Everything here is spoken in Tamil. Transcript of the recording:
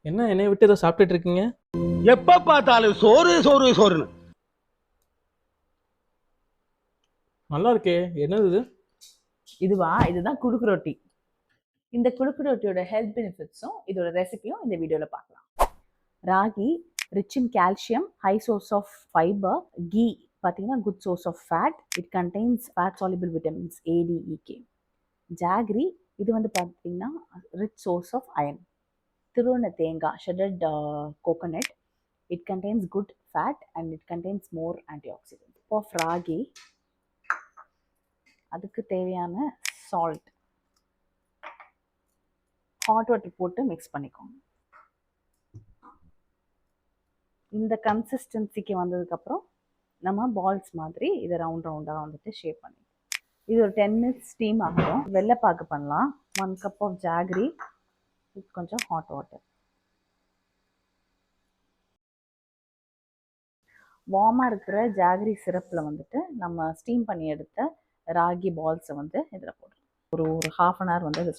என்ன என்னைய விட்டு ஏதோ சாப்பிட்டுட்டு இருக்கீங்க? எப்ப பார்த்தாலும் சோறு சோறு சோறுன்னு. நல்லா இருக்கே. என்னது இது? இதுதான் குடுக்கு ரொட்டி. இந்த குடுக்கு ரொட்டியோட ஹெல்த் பெனிஃபிட்ஸும் இதோட ரெசிபியும் இந்த வீடியோவில் பார்க்கலாம். Ragi rich in calcium, high source of fibre. Ghee பார்த்தீங்கன்னா good source of fat. It contains fat soluble vitamins ADEK. Jaggery இது பார்த்தீங்கன்னா ரிச் சோர்ஸ் ஆஃப் அயன். திருவண்ண தேங்காய் shredded coconut. It contains good fat and it contains more antioxidant. Of ragi அதுக்கு தேவையான சால்ட், ஹாட் வாட்டர் போட்டு மிக்ஸ் பண்ணிக்கோங்க. இந்த கன்சிஸ்டன்சிக்கு வந்ததுக்கப்புறம் நம்ம பால்ஸ் மாதிரி இதை ரவுண்டாக ஷேப் பண்ணி இது ஒரு 10 minutes ஸ்டீம் ஆகும். வெள்ளைப்பாக்கு பண்ணலாம். 1 cup ஆஃப் ஜாகரி, கொஞ்சம் ஹாட் வாட்டர். வார்மாக இருக்கிற ஜாகரி சிரப்பில் நம்ம ஸ்டீம் பண்ணி எடுத்த ராகி பால்ஸை இதில் போடுறோம். ஒரு 1/2 hour அதை